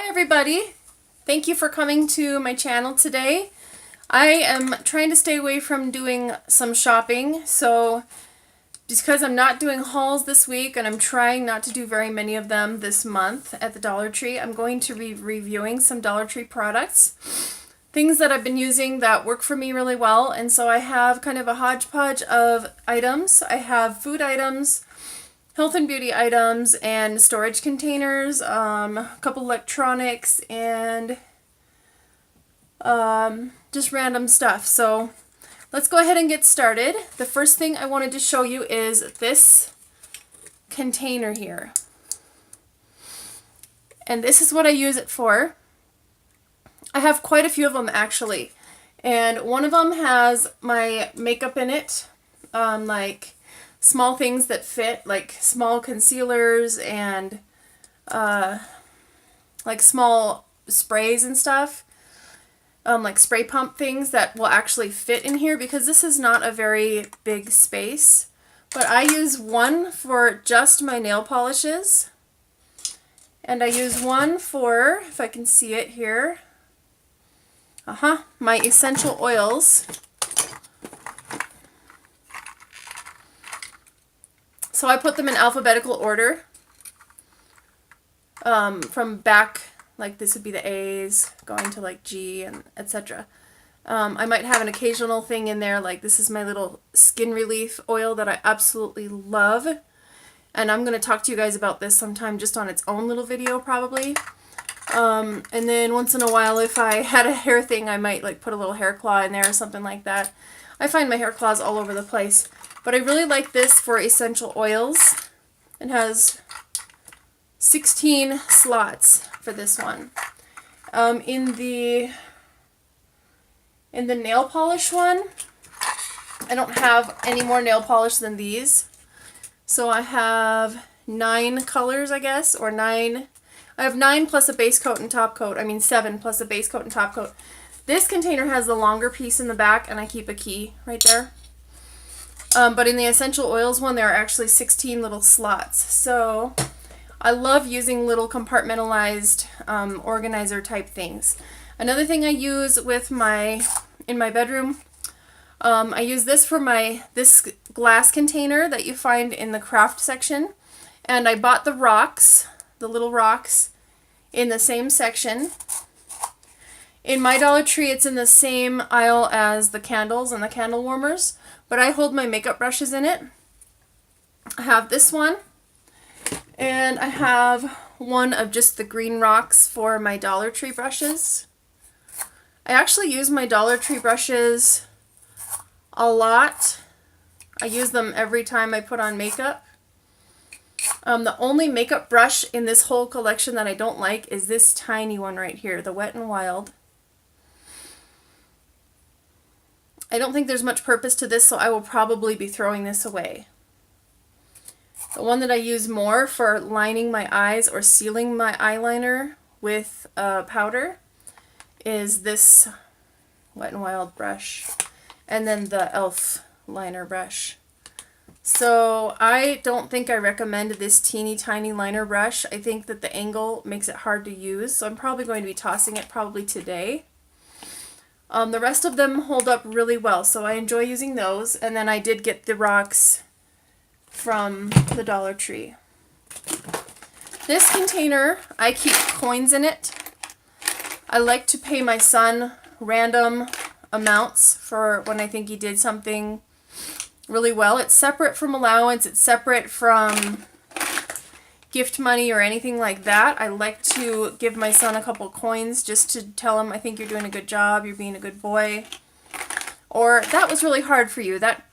Hi everybody! Thank you for coming to my channel today. I am trying to stay away from doing some shopping, so because I'm not doing hauls this week and I'm trying not to do very many of them this month at the Dollar Tree, I'm going to be reviewing some Dollar Tree products. Things that I've been using that work for me really well, and so I have kind of a hodgepodge of items. I have food items, health and beauty items, and storage containers, a couple electronics, and just random stuff. So let's go ahead and get started. The first thing I wanted to show you is this container here. And this is what I use it for. I have quite a few of them actually. And one of them has my makeup in it, like small things that fit, like small concealers and like small sprays and stuff, like spray pump things that will actually fit in here because this is not a very big space. But I use one for just my nail polishes, and I use one for, if I can see it here, my essential oils. So I put them in alphabetical order, from back, like this would be the A's, going to like G and etc. I might have an occasional thing in there, like this is my little skin relief oil that I absolutely love. And I'm going to talk to you guys about this sometime just on its own little video probably. And then once in a while, if I had a hair thing, I might like put a little hair claw in there or something like that. I find my hair claws all over the place. But I really like this for essential oils. It has 16 slots for this one. In the nail polish one, I don't have any more nail polish than these. So I have 9 colors, I guess, or 9. I have 9 plus a base coat and top coat. I mean 7 plus a base coat and top coat. This container has the longer piece in the back, and I keep a key right there. But in the essential oils one, there are actually 16 little slots. So I love using little compartmentalized organizer type things. Another thing I use with in my bedroom, I use this for this glass container that you find in the craft section. And I bought the rocks, the little rocks, in the same section. In my Dollar Tree, it's in the same aisle as the candles and the candle warmers, but I hold my makeup brushes in it. I have this one, and I have one of just the green rocks for my Dollar Tree brushes. I actually use my Dollar Tree brushes a lot. I use them every time I put on makeup. The only makeup brush in this whole collection that I don't like is this tiny one right here, the Wet n Wild. I don't think there's much purpose to this, so I will probably be throwing this away. The one that I use more for lining my eyes or sealing my eyeliner with powder is this Wet n Wild brush, and then the e.l.f. liner brush. So I don't think I recommend this teeny tiny liner brush. I think that the angle makes it hard to use, so I'm probably going to be tossing it probably today. The rest of them hold up really well, so I enjoy using those. And then I did get the rocks from the Dollar Tree. This container, I keep coins in it. I like to pay my son random amounts for when I think he did something really well. It's separate from allowance. It's separate from gift money or anything like that. I like to give my son a couple coins just to tell him, I think you're doing a good job, you're being a good boy. Or, that was really hard for you. That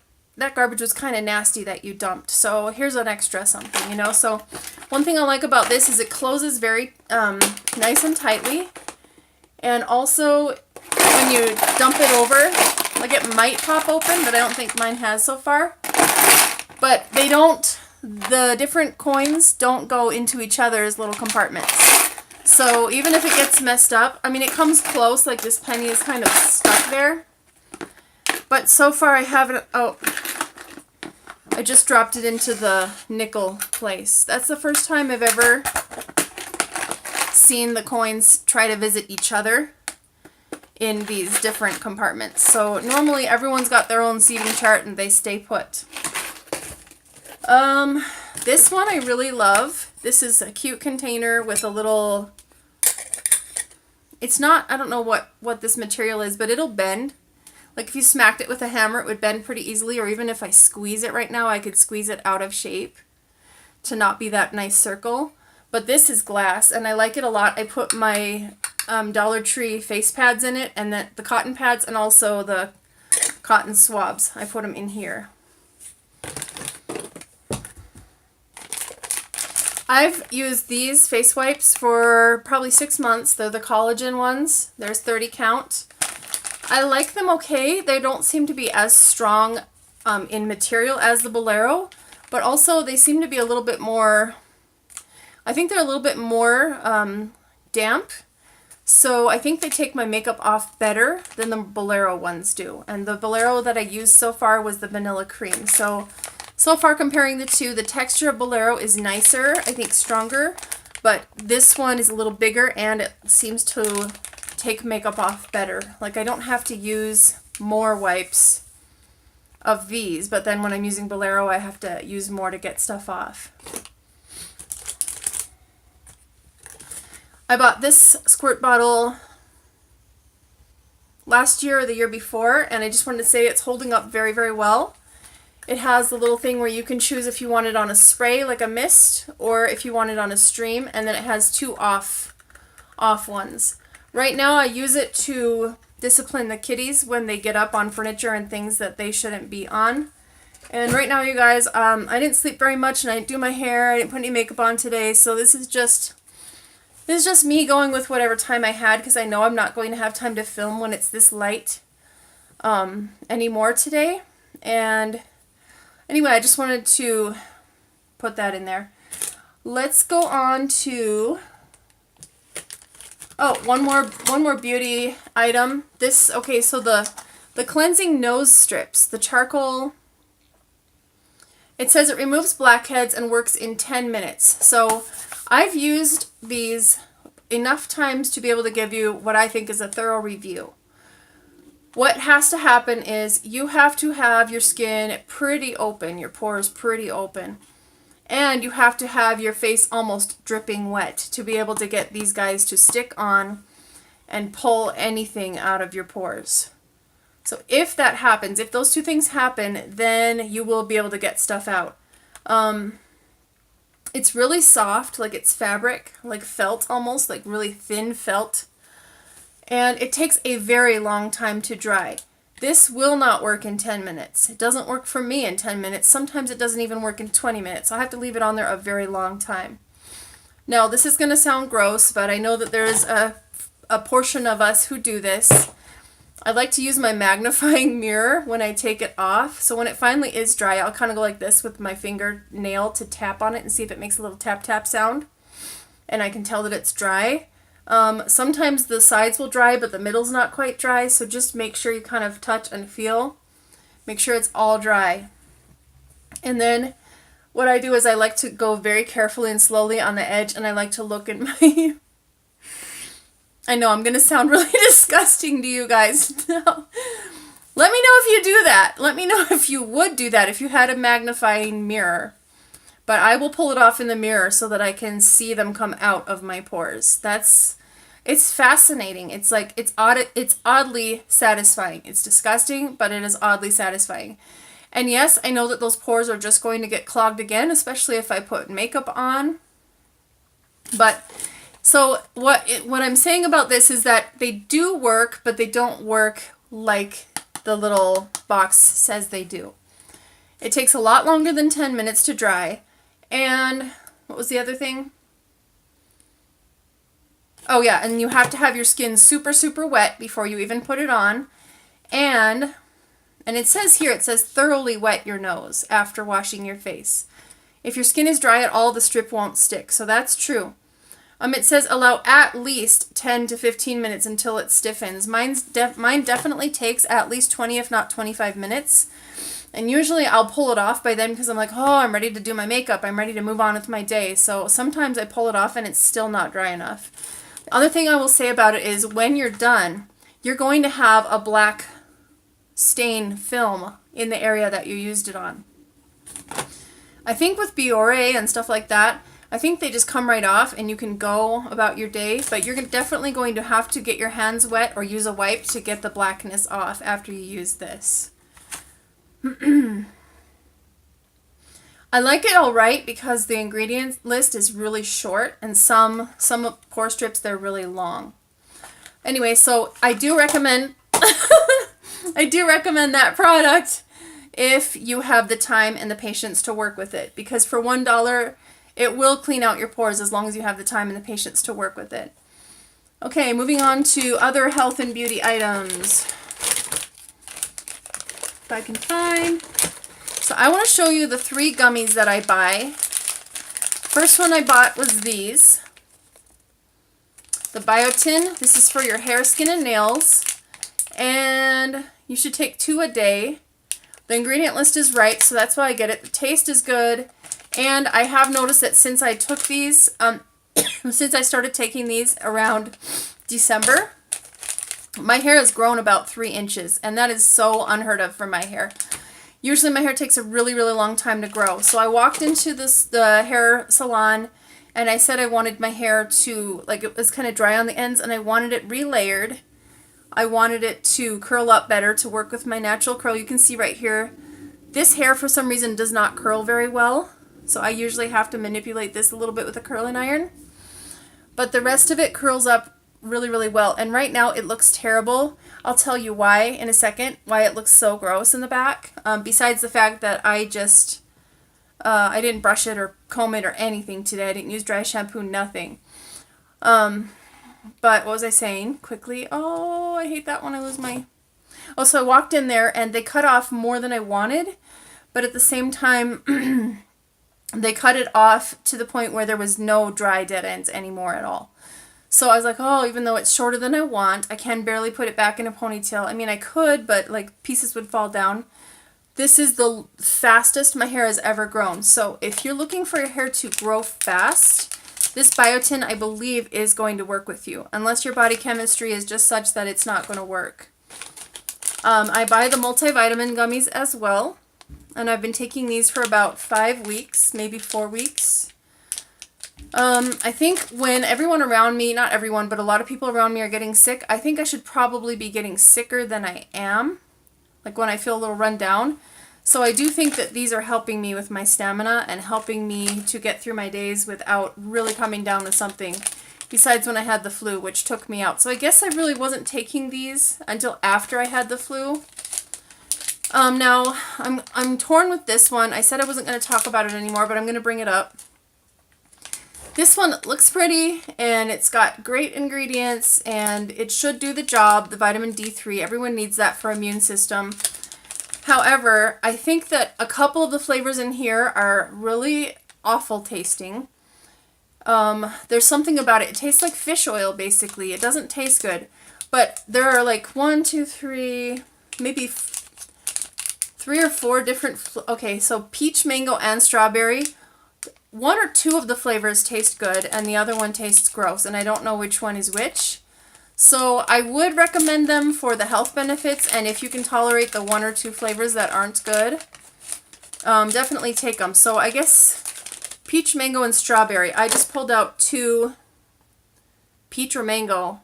garbage was kind of nasty that you dumped. So here's an extra something, you know. So one thing I like about this is it closes very nice and tightly. And also, when you dump it over, like it might pop open, but I don't think mine has so far. But they don't, the different coins don't go into each other's little compartments. So even if it gets messed up, I mean it comes close, like this penny is kind of stuck there. But so far I haven't, oh, I just dropped it into the nickel place. That's the first time I've ever seen the coins try to visit each other in these different compartments. So normally everyone's got their own seating chart and they stay put. This one I really love. This is a cute container with a little, it's not, I don't know what this material is, but it'll bend. Like if you smacked it with a hammer, it would bend pretty easily, or even if I squeeze it right now, I could squeeze it out of shape to not be that nice circle. But this is glass, and I like it a lot. I put my Dollar Tree face pads in it, and then the cotton pads, and also the cotton swabs. I put them in here. I've used these face wipes for probably 6 months. They're the collagen ones. There's 30 count. I like them okay. They don't seem to be as strong in material as the Bolero, but also they seem to be a little bit more, I think they're a little bit more damp. So I think they take my makeup off better than the Bolero ones do. And the Bolero that I used so far was the vanilla cream. So far comparing the two, the texture of Bolero is nicer, I think stronger, but this one is a little bigger and it seems to take makeup off better. Like I don't have to use more wipes of these, but then when I'm using Bolero, I have to use more to get stuff off. I bought this squirt bottle last year or the year before, and I just wanted to say it's holding up very, very well. It has the little thing where you can choose if you want it on a spray, like a mist, or if you want it on a stream, and then it has two off ones. Right now I use it to discipline the kitties when they get up on furniture and things that they shouldn't be on. And right now, you guys, I didn't sleep very much, and I didn't do my hair, I didn't put any makeup on today, so this is just me going with whatever time I had, because I know I'm not going to have time to film when it's this light anymore today. And anyway, I just wanted to put that in there. Let's go on to, oh, one more beauty item. This, okay, so the cleansing nose strips, the charcoal, it says it removes blackheads and works in 10 minutes. So I've used these enough times to be able to give you what I think is a thorough review. What has to happen is you have to have your skin pretty open, your pores pretty open, and you have to have your face almost dripping wet to be able to get these guys to stick on and pull anything out of your pores. So if that happens, if those two things happen, then you will be able to get stuff out. It's really soft, like it's fabric, like felt almost, like really thin felt. And it takes a very long time to dry. This will not work in 10 minutes. It doesn't work for me in 10 minutes. Sometimes it doesn't even work in 20 minutes. I have to leave it on there a very long time. Now, this is going to sound gross, but I know that there is a portion of us who do this. I like to use my magnifying mirror when I take it off. So when it finally is dry, I'll kind of go like this with my fingernail to tap on it and see if it makes a little tap tap sound. And I can tell that it's dry. Sometimes the sides will dry, but the middle's not quite dry. So just make sure you kind of touch and feel. Make sure it's all dry. And then what I do is I like to go very carefully and slowly on the edge, and I like to look at my... I know I'm going to sound really disgusting to you guys now. Let me know if you do that. Let me know if you would do that if you had a magnifying mirror. But I will pull it off in the mirror so that I can see them come out of my pores. It's fascinating. It's like, it's oddly satisfying. It's disgusting, but it is oddly satisfying. And yes, I know that those pores are just going to get clogged again, especially if I put makeup on. But so what I'm saying about this is that they do work, but they don't work like the little box says they do. It takes a lot longer than 10 minutes to dry. And what was the other thing? Oh yeah, and you have to have your skin super, super wet before you even put it on. And it says here, it says thoroughly wet your nose after washing your face. If your skin is dry at all, the strip won't stick. So that's true. It says allow at least 10 to 15 minutes until it stiffens. Mine definitely takes at least 20, if not 25 minutes. And usually I'll pull it off by then because I'm like, oh, I'm ready to do my makeup. I'm ready to move on with my day. So sometimes I pull it off and it's still not dry enough. Other thing I will say about it is when you're done, you're going to have a black stain film in the area that you used it on. I think with Biore and stuff like that, I think they just come right off and you can go about your day, but you're definitely going to have to get your hands wet or use a wipe to get the blackness off after you use this. I like it all right because the ingredient list is really short and some pore strips, they're really long. Anyway, so I do recommend I do recommend that product if you have the time and the patience to work with it, because for $1 it will clean out your pores as long as you have the time and the patience to work with it. Okay, moving on to other health and beauty items. If I can find. So I want to show you the 3 gummies that I buy. First one I bought was these. The Biotin. This is for your hair, skin, and nails. And you should take 2 a day. The ingredient list is right, so that's why I get it. The taste is good. And I have noticed that since I took these, since I started taking these around December, my hair has grown about 3 inches. And that is so unheard of for my hair. Usually my hair takes a really, really long time to grow. So I walked into the hair salon and I said I wanted my hair to, like, it was kind of dry on the ends and I wanted it relayered. I wanted it to curl up better to work with my natural curl. You can see right here, this hair for some reason does not curl very well. So I usually have to manipulate this a little bit with a curling iron. But the rest of it curls up really, really well. And right now it looks terrible. I'll tell you why in a second, why it looks so gross in the back. Besides the fact that I didn't brush it or comb it or anything today. I didn't use dry shampoo, nothing. But what was I saying quickly? Oh, I hate that when I lose my... Oh, so I walked in there and they cut off more than I wanted. But at the same time, they cut it off to the point where there was no dry dead ends anymore at all. So I was like, oh, even though it's shorter than I want, I can barely put it back in a ponytail. I mean, I could, but like pieces would fall down. This is the fastest my hair has ever grown. So if you're looking for your hair to grow fast, this Biotin, I believe, is going to work with you. Unless your body chemistry is just such that it's not going to work. I buy the multivitamin gummies as well. And I've been taking these for about 5 weeks, maybe 4 weeks. I think when everyone around me, not everyone, but a lot of people around me are getting sick, I think I should probably be getting sicker than I am, like when I feel a little run down. So I do think that these are helping me with my stamina and helping me to get through my days without really coming down with something, besides when I had the flu, which took me out. So I guess I really wasn't taking these until after I had the flu. Now, I'm torn with this one. I said I wasn't going to talk about it anymore, but I'm going to bring it up. This one looks pretty, and it's got great ingredients, and it should do the job, the vitamin D3. Everyone needs that for immune system. However, I think that a couple of the flavors in here are really awful tasting. There's something about it. It tastes like fish oil, basically. It doesn't taste good. But there are like 1, 2, 3, maybe 3 or 4 different... Okay, so peach, mango, and strawberry. 1 or 2 of the flavors taste good and the other one tastes gross, and I don't know which one is which. So I would recommend them for the health benefits, and if you can tolerate the 1 or 2 flavors that aren't good, definitely take them. So I guess peach, mango, and strawberry. I just pulled out 2 peach or mango,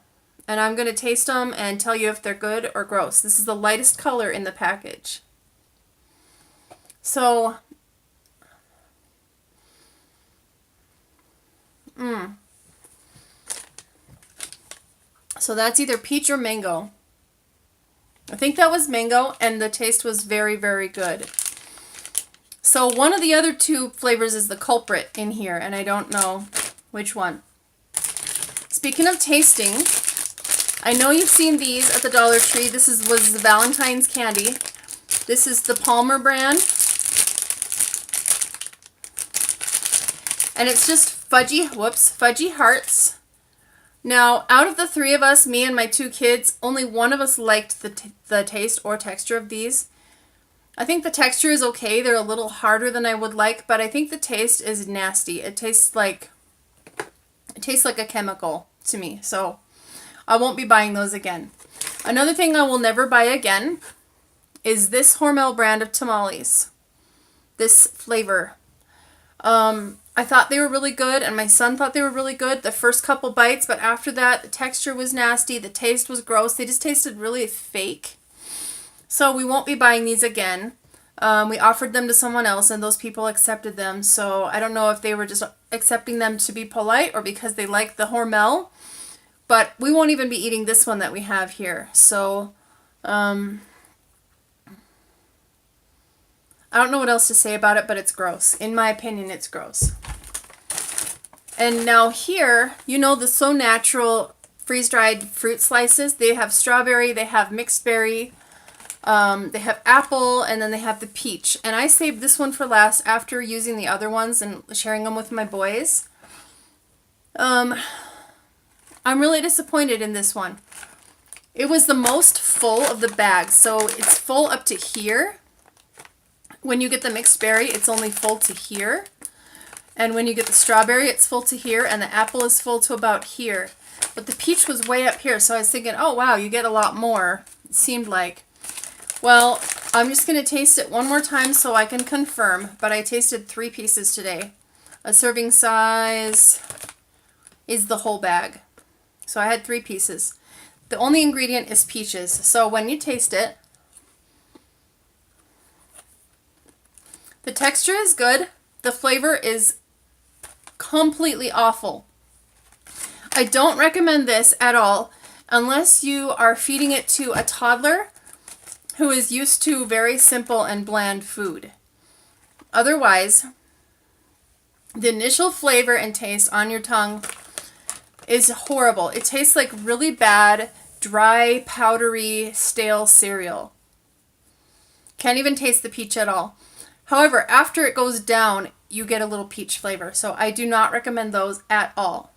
and I'm going to taste them and tell you if they're good or gross. This is the lightest color in the package. So... So that's either peach or mango. I think that was mango, and the taste was very, very good. So one of the other 2 flavors is the culprit in here, and I don't know which one. Speaking of tasting, I know you've seen these at the Dollar Tree. This was the Valentine's candy. This is the Palmer brand. And it's just fudgy hearts. Now, out of the 3 of us, me and my 2 kids, only one of us liked the taste or texture of these. I think the texture is okay. They're a little harder than I would like, but I think the taste is nasty. It tastes like a chemical. to me. So I won't be buying those again. Another thing I will never buy again is this Hormel brand of tamales. This flavor. I thought they were really good, and my son thought they were really good the first couple bites, but after that, the texture was nasty, the taste was gross. They just tasted really fake. So we won't be buying these again. We offered them to someone else, and those people accepted them. So I don't know if they were just accepting them to be polite or because they like the Hormel. But we won't even be eating this one that we have here. So I don't know what else to say about it, but it's gross. In my opinion, it's gross. And now here, you know the So Natural freeze-dried fruit slices. They have strawberry, they have mixed berry, they have apple, and then they have the peach. And I saved this one for last after using the other ones and sharing them with my boys. I'm really disappointed in this one. It was the most full of the bag, so it's full up to here. When you get the mixed berry, it's only full to here. And when you get the strawberry, it's full to here, and the apple is full to about here. But the peach was way up here, so I was thinking, oh wow, you get a lot more, it seemed like. Well, I'm just going to taste it one more time so I can confirm, but I tasted 3 pieces today. A serving size is the whole bag. So I had 3 pieces. The only ingredient is peaches, so when you taste it, the texture is good. The flavor is completely awful. I don't recommend this at all unless you are feeding it to a toddler who is used to very simple and bland food. Otherwise, the initial flavor and taste on your tongue is horrible. It tastes like really bad, dry, powdery, stale cereal. Can't even taste the peach at all. However, after it goes down, you get a little peach flavor. So I do not recommend those at all.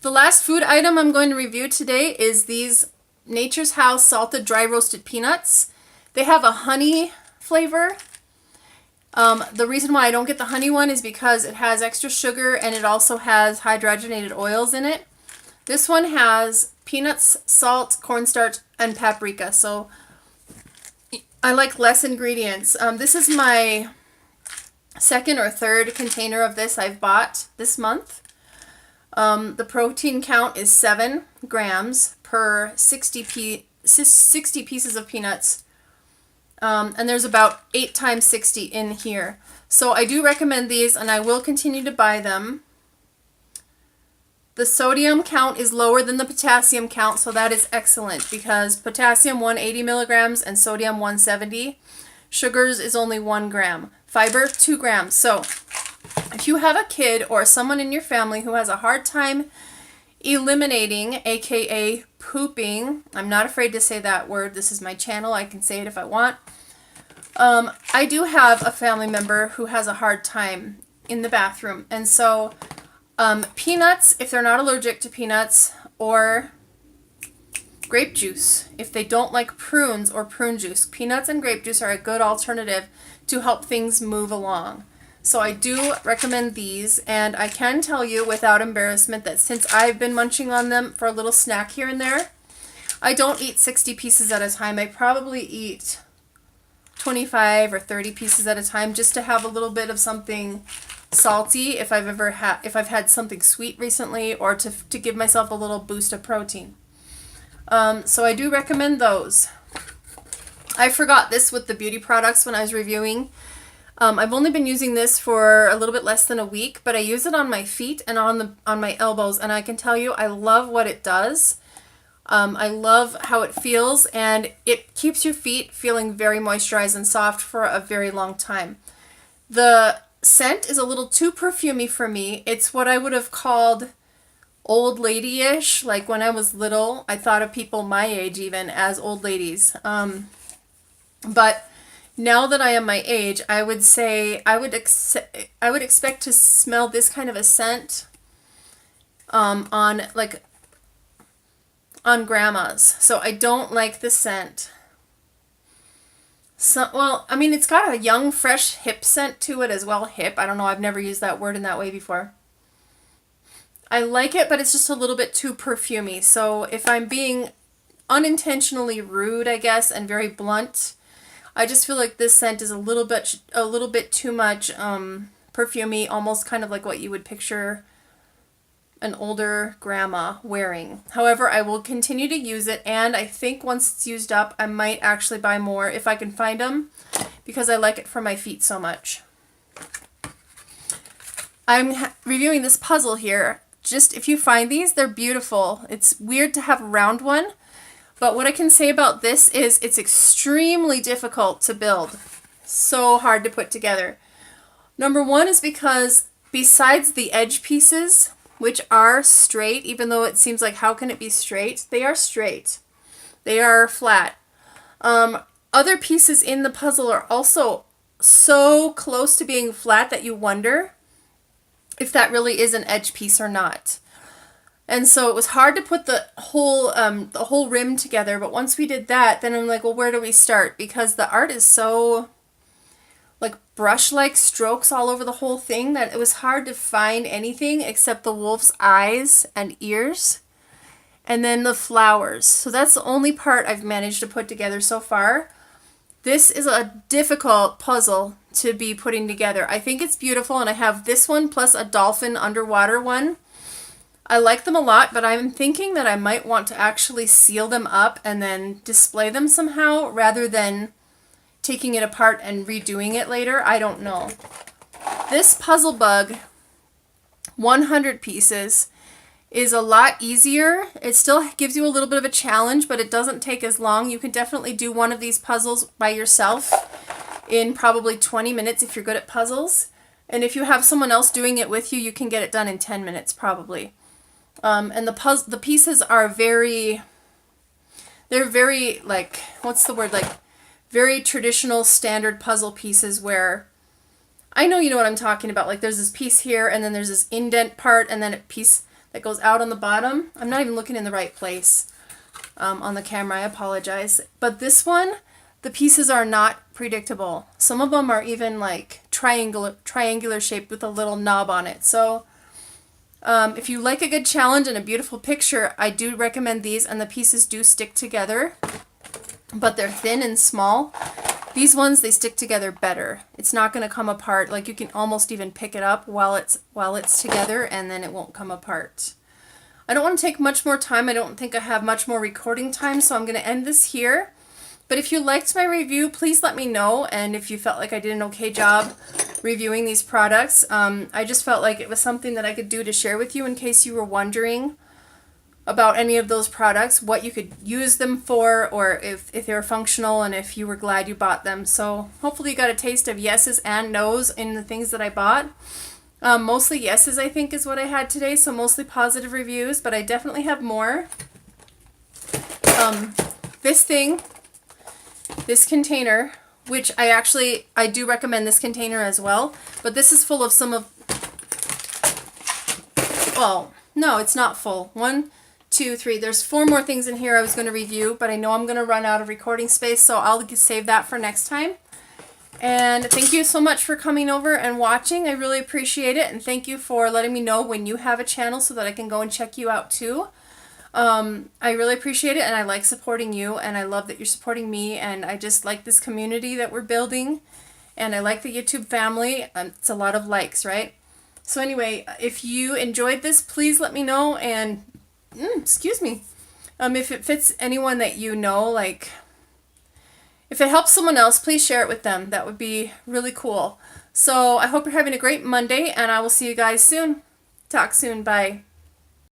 The last food item I'm going to review today is these Nature's House salted dry roasted peanuts. They have a honey flavor. The reason why I don't get the honey one is because it has extra sugar and it also has hydrogenated oils in it. This one has peanuts, salt, cornstarch, and paprika. So I like less ingredients. This is my second or third container of this I've bought this month. The protein count is 7 grams per 60 pieces of peanuts. And there's about 8 times 60 in here. So I do recommend these, and I will continue to buy them. The sodium count is lower than the potassium count, so that is excellent because potassium 180 milligrams and sodium 170. Sugars is only 1 gram. Fiber 2 grams. So if you have a kid or someone in your family who has a hard time eliminating, aka pooping, I'm not afraid to say that word. This is my channel. I can say it if I want. I do have a family member who has a hard time in the bathroom, and so peanuts, if they're not allergic to peanuts, or grape juice, if they don't like prunes or prune juice. Peanuts and grape juice are a good alternative to help things move along. So I do recommend these, and I can tell you without embarrassment that since I've been munching on them for a little snack here and there, I don't eat 60 pieces at a time. I probably eat 25 or 30 pieces at a time just to have a little bit of something salty if I've had something sweet recently, or to give myself a little boost of protein. So I do recommend those. I forgot this with the beauty products when I was reviewing. I've only been using this for a little bit less than a week, but I use it on my feet and on my elbows, and I can tell you I love what it does. I love how it feels, and it keeps your feet feeling very moisturized and soft for a very long time. The scent is a little too perfumey for me. It's what I would have called old lady-ish. Like when I was little, I thought of people my age even as old ladies. But now that I am my age, I would say I would expect to smell this kind of a scent on grandmas. So I don't like the scent. So, well, I mean, it's got a young, fresh, hip scent to it as well. Hip. I don't know. I've never used that word in that way before. I like it, but it's just a little bit too perfumey. So if I'm being unintentionally rude, I guess, and very blunt, I just feel like this scent is a little bit too much perfumey, almost kind of like what you would picture an older grandma wearing. However, I will continue to use it, and I think once it's used up, I might actually buy more if I can find them, because I like it for my feet so much. I'm reviewing this puzzle here. Just if you find these, they're beautiful. It's weird to have a round one, but what I can say about this is it's extremely difficult to build. So hard to put together. Number one is because besides the edge pieces, which are straight, even though it seems like how can it be straight? They are straight. They are flat. Other pieces in the puzzle are also so close to being flat that you wonder if that really is an edge piece or not. And so it was hard to put the whole rim together, but once we did that, then I'm like, well, where do we start? Because the art is so like brush-like strokes all over the whole thing that it was hard to find anything except the wolf's eyes and ears and then the flowers. So that's the only part I've managed to put together so far. This is a difficult puzzle to be putting together. I think it's beautiful, and I have this one plus a dolphin underwater one. I like them a lot, but I'm thinking that I might want to actually seal them up and then display them somehow rather than taking it apart and redoing it later. I don't know. This puzzle bug, 100 pieces, is a lot easier. It still gives you a little bit of a challenge, but it doesn't take as long. You can definitely do one of these puzzles by yourself in probably 20 minutes if you're good at puzzles. And if you have someone else doing it with you, you can get it done in 10 minutes probably. And the pieces are they're very, like, what's the word, like, very traditional standard puzzle pieces where, I know you know what I'm talking about, like there's this piece here and then there's this indent part and then a piece that goes out on the bottom. I'm not even looking in the right place on the camera, I apologize. But this one, the pieces are not predictable. Some of them are even like triangular shaped with a little knob on it. So if you like a good challenge and a beautiful picture, I do recommend these, and the pieces do stick together, but they're thin and small. These ones, they stick together better. It's not going to come apart. Like you can almost even pick it up while it's together, and then it won't come apart. I don't want to take much more time. I don't think I have much more recording time, so I'm going to end this here. But if you liked my review, please let me know, and if you felt like I did an okay job reviewing these products. I just felt like it was something that I could do to share with you in case you were wondering about any of those products, what you could use them for, or if they were functional and if you were glad you bought them. So hopefully you got a taste of yeses and nos in the things that I bought. Mostly yeses, I think, is what I had today, so mostly positive reviews, but I definitely have more. This container, which I do recommend this container as well, but this is full of some of, well, no, it's not full. 1, 2, 3, there's 4 more things in here I was going to review, but I know I'm going to run out of recording space, so I'll save that for next time. And thank you so much for coming over and watching. I really appreciate it, and thank you for letting me know when you have a channel so that I can go and check you out too. I really appreciate it, and I like supporting you, and I love that you're supporting me, and I just like this community that we're building, and I like the YouTube family. It's a lot of likes, right? So anyway, if you enjoyed this, please let me know, and excuse me, if it fits anyone that you know, like if it helps someone else, please share it with them. That would be really cool. So I hope you're having a great Monday, and I will see you guys soon. Talk soon. Bye.